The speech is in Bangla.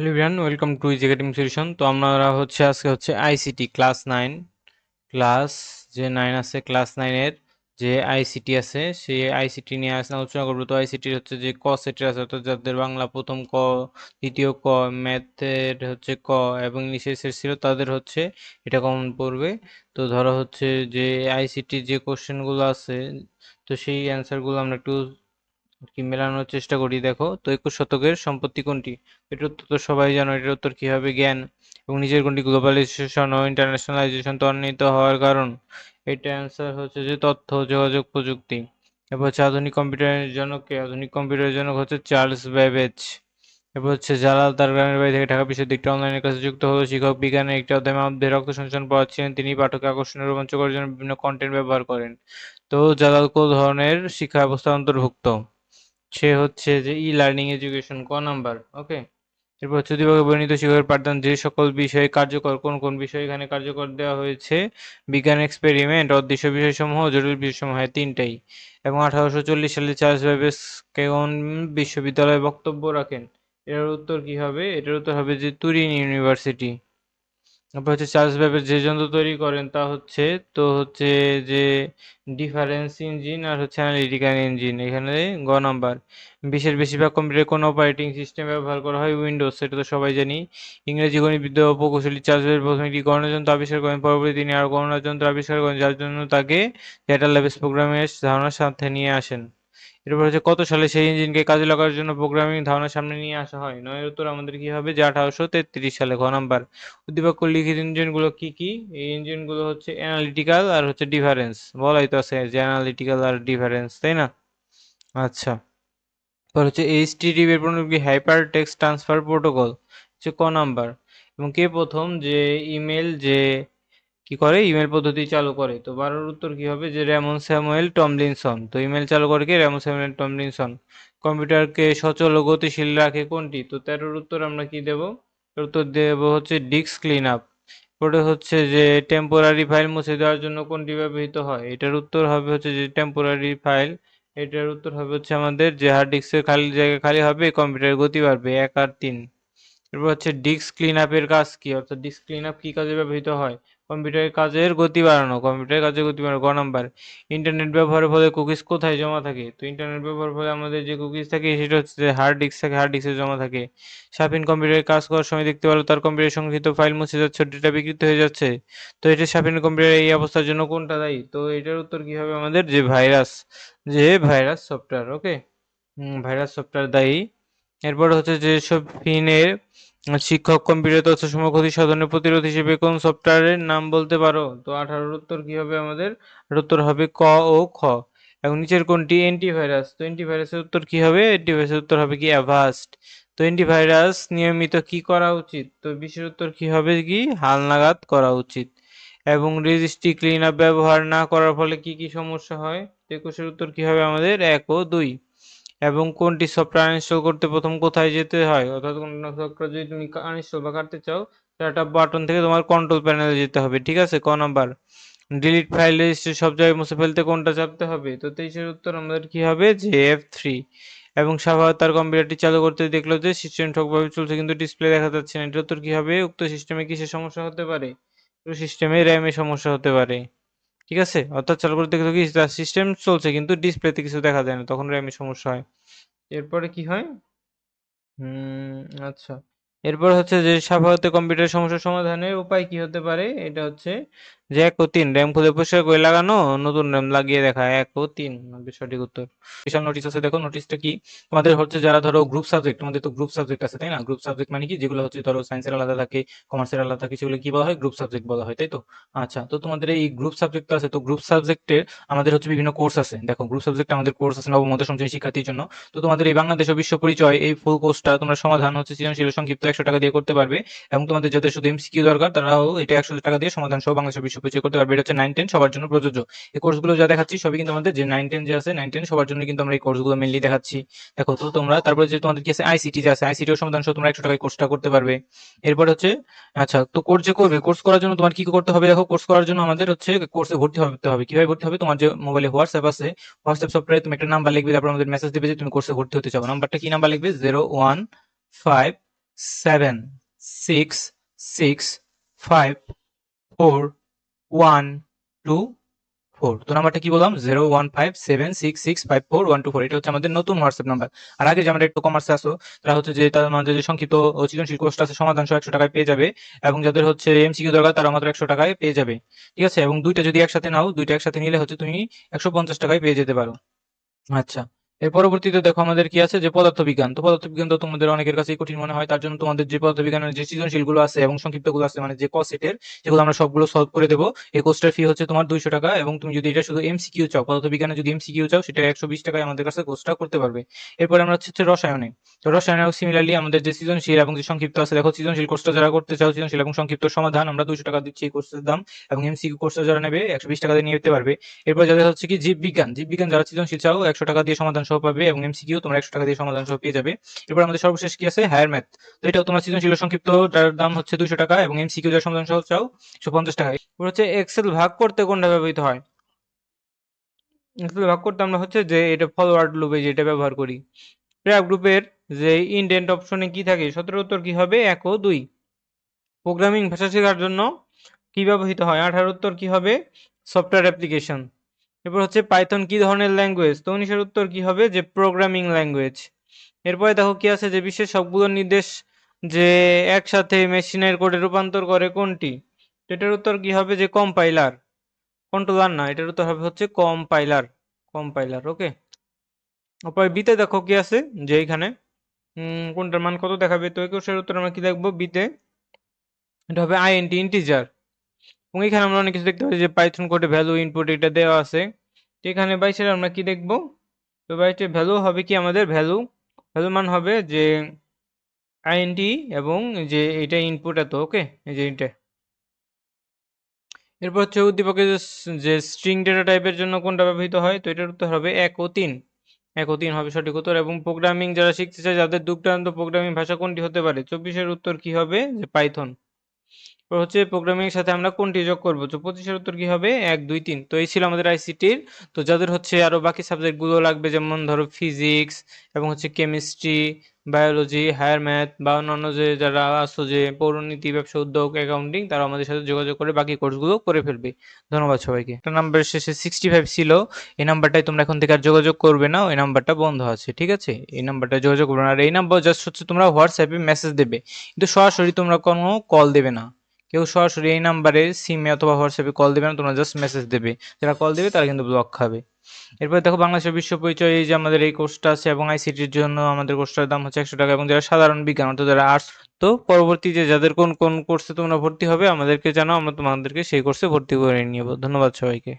Hello everyone, welcome to easy academic solution. তো আমরা আজকে আইসিটি ক্লাস যে 9 আছে, ক্লাস 9 এর যে আইসিটি আছে সেই আইসিটি নিয়ে আলোচনা করবো। তো আইসিটির হচ্ছে যে ক সেটের আছে, অর্থাৎ যাদের বাংলা প্রথম ক, দ্বিতীয় ক, ম্যাথের হচ্ছে ক এবং ইংলিশের সেট ছিল তাদের হচ্ছে এটা কমন পড়বে। তো ধরো হচ্ছে যে আইসিটির যে কোশ্চেনগুলো আছে, তো সেই অ্যান্সারগুলো আমরা একটু কি মেলানোর চেষ্টা করি। দেখো তো 21 শতকের সম্পত্তি কোনটি? এটার উত্তর তো সবাই জানো। এটার উত্তর কি হবে? জ্ঞান। এবং নিচের কোনটি গ্লোবালাইজেশন ও ইন্টারন্যাশনালাইজেশন ত্বরান্বিত হওয়ার কারণ? এটা অ্যান্সার হচ্ছে যে তথ্য ও যোগাযোগ প্রযুক্তি। এরপর হচ্ছে আধুনিক কম্পিউটারের জনক কে? আধুনিক কম্পিউটারের জনক হচ্ছে চার্লস ব্যাবেজ। এরপর হচ্ছে জালাল তার গ্রামের বাড়ি থেকে ঢাকা বিশ্ববিদ্যালয়ে একটি অনলাইনের কাছে যুক্ত হলো। শিক্ষক বিজ্ঞানের একটি অধ্যায়ের মাধ্যমে রক্ত সঞ্চালন পড়াচ্ছিলেন। তিনি পাঠককে আকর্ষণীয় রোমাঞ্চ করার জন্য বিভিন্ন কন্টেন্ট ব্যবহার করেন। তো জালাল কোন ধরনের শিক্ষা ব্যবস্থা অন্তর্ভুক্ত? সে হচ্ছে যে ই লার্নিং এডুকেশন, ক নাম্বার। ওকে। এরপর হচ্ছে দিবকে বর্ণিত শিক্ষকের পাঠদান যে সকল বিষয়ে কার্যকর, কোন কোন বিষয় এখানে কার্যকর দেওয়া হয়েছে? বিজ্ঞান এক্সপেরিমেন্ট, অদৃশ্য বিষয়সমূহ, জটিল বিষয়সমূহ, হ্যাঁ তিনটাই। এবং 1840 সালে চার্লস ব্যাবেজ কোন বিশ্ববিদ্যালয়ে বক্তব্য রাখেন? এটার উত্তর কি হবে? এটার উত্তর হবে যে তুরিন ইউনিভার্সিটি। তারপর হচ্ছে চার্লস ব্যাবেজ যে যন্ত্র তৈরি করেন তা হচ্ছে, তো হচ্ছে যে ডিফারেন্স ইঞ্জিন আর হচ্ছে অ্যানালিটিক্যাল ইঞ্জিন, এখানে গ নাম্বার। বিশ্বের বেশিরভাগ কম্পিউটারে কোন অপারেটিং সিস্টেম ব্যবহার করা হয়? উইন্ডোজ, সেটা তো সবাই জানি। ইংরেজি গণিতবিদ ও প্রকৌশলী চার্লস ব্যাবেজ প্রথমে একটি গণনাযন্ত্র আবিষ্কার করেন, পরবর্তী তিনি আরো গণনাযন্ত্র আবিষ্কার করেন যার জন্য তাকে ডেটা ল্যাবেজ প্রোগ্রামের ধারণার সাথে নিয়ে আসেন। এরপর হচ্ছে কত সালে সেই ইঞ্জিনকে কাজে লাগার জন্য প্রোগ্রামিং ধারণা সামনে নিয়ে আসা হয়? নয়ের উত্তর আমাদের কি হবে? যে 1833 সালে, ঘ নাম্বার। উদ্দীপক লিখিত ইঞ্জিনগুলো কি কি? এই ইঞ্জিনগুলো হচ্ছে অ্যানালিটিক্যাল আর হচ্ছে ডিফারেন্স। বলাই তো আছে যে অ্যানালিটিক্যাল আর ডিফারেন্স, তাই না? আচ্ছা। পর হচ্ছে এইচটিটিপি এর পুনরুক্তি হাইপার টেক্সট ট্রান্সফার প্রোটোকল, হচ্ছে ক নাম্বার। এবং কে প্রথম যে ইমেল যে কি করে ইমেল পদ্ধতি চালু করে? তো 12 উত্তর কি হবে? যে রেমন স্যামুয়েল টমলিনসন। তো ইমেল চালু করে কে? Raymond Samuel Tomlinson. কম্পিউটারকে সচল ও গতিশীল রাখে কোনটি? তো 13 উত্তর আমরা কি দেব? এর উত্তর দেব হচ্ছে ডিস্ক ক্লিন আপ। পরে হচ্ছে যে টেম্পোরারি ফাইল মুছে দেওয়ার জন্য কোনটি ব্যবহৃত হয়? এটার উত্তর হবে হচ্ছে যে টেম্পোরারি ফাইল। এটার উত্তর হবে হচ্ছে আমাদের যে হার্ড ডিস্কের খালি জায়গা খালি হবে, কম্পিউটারের গতি বাড়বে, 1 আর 3। এরপর হচ্ছে ডিস্ক ক্লিন আপের কাজ কি? অর্থাৎ ডিস্ক ক্লিন আপ কি কাজে ব্যবহৃত হয়? কম্পিউটারের কাজের গতি বাড়ানো, কম্পিউটারের কাজের গতি বাড়ানো, গ নাম্বার। ইন্টারনেট ব্যবহারের ফলে কুকিজ কোথায় জমা থাকে? তো ইন্টারনেট ব্যবহারের ফলে আমাদের যে কুকিজ থাকে সেটা হচ্ছে যে হার্ড ডিস্ক থাকে, হার্ড ডিস্কে জমা থাকে। সাফিন কম্পিউটারে কাজ করার সময় দেখতে পেল তার কম্পিউটারে সংগৃহীত ফাইল মুছে যাচ্ছে, ডেটা বিকৃত হয়ে যাচ্ছে। তো এটা সাফিন কম্পিউটারের এই অবস্থার জন্য কোনটা দায়ী? তো এটার উত্তর কি হবে আমাদের? যে ভাইরাস, যে ভাইরাস সফটওয়্যার। ওকে। ভাইরাস সফটওয়্যার দায়ী। এরপর হচ্ছে যে ফিনের শিক্ষক কম্পিউটার তথ্যসমূহ ক্ষতি সাধনের প্রতিরোধ হিসেবে কোন সফটওয়্যারের নাম বলতে পারো? তো 18 উত্তর কি হবে আমাদের? এর উত্তর হবে ক ও খ। এবং নিচের কোনটি অ্যান্টিভাইরাস? তো অ্যান্টিভাইরাসের উত্তর কি হবে? অ্যান্টিভাইরাসের উত্তর হবে কি অ্যাভাস্ট। তো অ্যান্টিভাইরাস নিয়মিত কি করা উচিত? তো বিশের উত্তর কি হবে? কি হালনাগাদ করা উচিত। এবং রেজিস্ট্রি ক্লিন আপ ব্যবহার না করার ফলে কি কি সমস্যা হয়? তো 21 উত্তর কি হবে আমাদের? 1 ও 2। এবং কোনটি সফটওয়্যার আনইনস্টল করতে প্রথম কোথায় যেতে হয়? অর্থাৎ কোনো সফটওয়্যার যদি তুমি আনইনস্টল বা কাটতে চাও, সেটা বাটন থেকে তোমার কন্ট্রোল প্যানেলে যেতে হবে। ঠিক আছে? ক নাম্বার। ডিলিট ফাইল রেজিস্ট্রি সব জায়গায় মুছে ফেলতে কোনটা চাপতে হবে? তো 23 উত্তর আমাদের কি হবে? যে F3। এবং শাহবাজ তার কম্পিউটারটি চালু করতে দেখলো যে সিস্টেম ঠিকভাবে চলছে কিন্তু ডিসপ্লে দেখা যাচ্ছে না। এটার উত্তর কি হবে? উক্ত সিস্টেমে কিসের সমস্যা হতে পারে? তো সিস্টেমে র্যামে সমস্যা হতে পারে। ঠিক আছে? অর্থাৎ চালু করতে দেখলো কি তার সিস্টেম চলছে কিন্তু ডিসপ্লেতে কিছু দেখা যায় না, তখন র্যামে সমস্যা হয়। এরপরে কি হয়? হুম, আচ্ছা। এরপর হচ্ছে যে সাধারণত কম্পিউটার সমস্যার সমাধানের উপায় কি হতে পারে? এটা হচ্ছে যে 1 ও 3 র‍্যাম খুলে পরিষ্কার করে লাগানো, নতুন র‍্যাম লাগিয়ে দেখা। 1 ও 3 হবে সঠিক উত্তর। বিশাল নোটিশ আছে, দেখো নোটিশটা কি? তোমাদের হচ্ছে যারা ধরো গ্রুপ সাবজেক্ট, তোমাদের তো গ্রুপ সাবজেক্ট আছে, তাই না? গ্রুপ সাবজেক্ট মানে কি? যেগুলো হচ্ছে ধরো সায়েন্সের আলাদা থাকে, কমার্সের আলাদা থাকে, সেগুলো কি বলা হয়? গ্রুপ সাবজেক্ট বলা হয়, তাই তো? আচ্ছা, তো তোমাদের এই গ্রুপ সাবজেক্ট আছে, তো গ্রুপ সাবজেক্টের আমাদের হচ্ছে বিভিন্ন কোর্স আছে। দেখো গ্রুপ সাবজেক্টে আমাদের কোর্স আছে নবম ও দশম শ্রেণীর শিক্ষার্থীর জন্য। তো তোমাদের এই বাংলাদেশ ও বিশ্ব পরিচয় এই ফুল কোর্সটা তোমরা সমাধান হচ্ছে সৃজনশীল সংক্ষিপ্ত 100 টাকা দিয়ে করতে পারবে। এবং তোমাদের যাদের শুধু এমসিকিউ দরকার তারাও এটা 100 টাকা দিয়ে সমাধান সহ বাংলাদেশ ও বিশ্ব পরিচয় করতে পারবে। এটা হচ্ছে 9 10 সবার জন্য প্রযোজ্য। এই কোর্সগুলো যা দেখাচ্ছি সবই কিন্তু আমাদের যে 9 10 যে আছে, 9 10 সবার জন্য কিন্তু আমরা এই কোর্সগুলো মেইনলি দেখাচ্ছি। দেখো তো তোমরা তারপরে যে তোমাদের কি আছে আইসিটি যে আছে, আইসিটিও সমাধান সহ তোমরা 100 টাকায় কোর্সটা করতে পারবে। এরপর হচ্ছে আচ্ছা, তো কোর্স যে করবে, কোর্স করার জন্য তোমার কি কি করতে হবে? দেখো কোর্স করার জন্য আমাদের হচ্ছে কোর্সে ভর্তি হতে হবে। কিভাবে ভর্তি হবে? তোমার যে মোবাইলে হোয়াটসঅ্যাপ আছে, হোয়াটসঅ্যাপ সফটওয়্যারে তুমি একটা নাম্বার লিখবে, তারপর আমাদের মেসেজ দিবে যে তুমি কোর্সে ভর্তি হতে চাও। নাম্বারটা কি নাম্বার লিখবে? 015 7665412 তো নাম্বারটা কি বললাম 01576654124 এটা হচ্ছে আমাদের নতুন হোয়াটসঅ্যাপ নাম্বার। আর আগে যে আমরা একটু কমার্সে আসো তারা হচ্ছে যে তাদের মাঝে যে সংক্ষিপ্ত ও সৃজনশীল কোর্সটা আছে সমাধান সহ 100 টাকায় পেয়ে যাবে, এবং যাদের হচ্ছে এমসিকিউ দরকার তারা মাত্র 100 টাকায় পেয়ে যাবে। ঠিক আছে, এবং দুইটা যদি একসাথে নাও, দুইটা একসাথে নিলে হচ্ছে তুমি 150 টাকায় পেয়ে যেতে পারো। আচ্ছা, এর পরবর্তীতে দেখো আমাদের কি আছে যে পদার্থবিজ্ঞান। তো পদার্থবিজ্ঞান তো তোমাদের অনেকের কাছেই কঠিন মনে হয়, তার জন্য তোমাদের যে পদার্থবিজ্ঞানের যে সৃজনশীলগুলো আছে এবং সংক্ষিপ্তগুলো আছে মানে যে ক সেটের, সেগুলো আমরা সবগুলো সলভ করে দেবো। এই কোর্সটার ফি হচ্ছে তোমার 200 টাকা, এবং তুমি যদি এটা শুধু এমসিকিউ চাও, পদার্থবিজ্ঞানে যদি এমসিকিউ চাও সেটা 120 টাকায় আমাদের কাছে কোর্সটা করতে পারবে। এরপরে আমরা হচ্ছে রসায়নে। তো রসায়নেও সিমিলারলি আমাদের যে সৃজনশীল এবং যে সংক্ষিপ্ত আছে, দেখো সৃজনশীল কোর্সটা যারা করতে চাও, সৃজনশীল এবং সংক্ষিপ্ত সমাধান আমরা 200 টাকা দিচ্ছি এই কোর্সের দাম, এবং এমসিকিউ কোর্সটা যারা নেবে 120 টাকা দিয়ে নিতে পারবে। এরপর যাদের হচ্ছে কি জীববিজ্ঞান, জীববিজ্ঞান যারা সৃজনশীল চাও 100 টাকা দিয়ে সমাধান সহ পাবে, এবং এমসিকিউ তোমরা 100 টাকা দিয়ে সমাধান সহ পেয়ে যাবে। এরপর আমাদের সর্বশেষ কি আছে হায়ার ম্যাথ। তো এটাও তোমার সৃজনশীল ও সংক্ষিপ্ত, যার দাম হচ্ছে 200 টাকা, এবং এমসিকিউ যারা সমাধান সহ চাও 150 টাকা। এরপর হচ্ছে এক্সেল ভাগ করতে কোনটা ব্যবহৃত হয়। এক্সেল ভাগ করতে আমরা হচ্ছে যে এটা ফরওয়ার্ড লুপে যেটা ব্যবহার করি। প্যারা গ্রুপের যে ইনডেন্ট অপশনে কি থাকে, 17 উত্তর কি হবে 1 ও 2। প্রোগ্রামিং ভাষা শেখার জন্য কি ব্যবহৃত হয়, 18 উত্তর কি হবে সফটওয়্যার অ্যাপ্লিকেশন। এরপর হচ্ছে পাইথন কি ধরনের ল্যাঙ্গুয়েজ, তো 19-এর উত্তর কি হবে যে প্রোগ্রামিং ল্যাঙ্গুয়েজ। এরপরে দেখো কি আছে যে বিশ্বের সবগুলো নির্দেশ যে একসাথে মেশিনের কোডে রূপান্তর করে কোনটি, তো এটার উত্তর কি হবে যে কম্পাইলার, কন্ট্রোলার না, এটার উত্তর হবে হচ্ছে কম্পাইলার, কম্পাইলার। ওকে, তারপরে বিতে দেখো কি আছে যে এখানে কোনটার মান কত দেখাবে, তো 21-এর উত্তর আমরা কি দেখবো বিতে, এটা হবে আইএনটি ইন্টিজার। এবং এখানে আমরা অনেক কিছু দেখতে পাচ্ছি যে পাইথন কোডে ভ্যালু ইনপুট এটা দেওয়া আছে। তো এখানে 22-এর আমরা কি দেখবো, তো 22-এর ভ্যালু হবে কি আমাদের ভ্যালু মান হবে যে আইএনটি, এবং যে এটা ইনপুট এত। ওকে, এই যে এটা। এরপর হচ্ছে উদ্দীপকের যে স্ট্রিং ডেটা টাইপের জন্য কোনটা ব্যবহৃত হয়, তো এটার উত্তর হবে 1 ও 3, 1 ও 3 হবে সঠিক উত্তর। এবং প্রোগ্রামিং যারা শিখতে চায় যাদের দুর্দান্ত প্রোগ্রামিং ভাষা কোনটি হতে পারে, 24-এর উত্তর কি হবে যে পাইথন। এরপর হচ্ছে প্রোগ্রামিং এর সাথে আমরা কোনটি যোগ করব, তো 25-এর উত্তর কি হবে 1 2 3। তো এই ছিল আমাদের আইসিটির। তো যাদের হচ্ছে আরো বাকি সাবজেক্টগুলো লাগবে, যেমন ধরো ফিজিক্স এবং হচ্ছে কেমিস্ট্রি, বায়োলজি, হায়ার ম্যাথ, বা অন্যান্য যে যারা আছো যে পৌরনীতি, ব্যবসা উদ্যোগ, অ্যাকাউন্টিং, তারা আমাদের সাথে যোগাযোগ করে বাকি কোর্সগুলো করে ফেলবে। ধন্যবাদ সবাইকে। একটা নাম্বার শেষে 65 ছিল, এই নাম্বারটাই তোমরা এখন থেকে আর যোগাযোগ করবে না, ওই নাম্বারটা বন্ধ আছে। ঠিক আছে, এই নাম্বারটা যোগাযোগ করবে না। আর এই নাম্বার জাস্ট হচ্ছে তোমরা হোয়াটসঅ্যাপে মেসেজ দেবে, কিন্তু সরাসরি তোমরা কোনো কল দেবে না। কেউ সরাসরি এই নাম্বারে সিমে অথবা হোয়াটসঅ্যাপে কল দেবে না, তোমরা জাস্ট মেসেজ দেবে। যারা কল দেবে তারা কিন্তু ব্লক খাবে। এরপর দেখো বাংলাদেশের বিশ্ব পরিচয়, এই যে আমাদের এই কোর্সটা আছে, এবং আইসিটির জন্য আমাদের কোর্সটার দাম হচ্ছে 100 টাকা, এবং যারা সাধারণ বিজ্ঞান অর্থাৎ যারা আর্টস, তো পরবর্তীতে যাদের কোন কোন কোর্সে তোমরা ভর্তি হবে আমাদেরকে জানাও, আমরা তোমাদেরকে সেই কোর্সে ভর্তি করে নিব। ধন্যবাদ সবাইকে।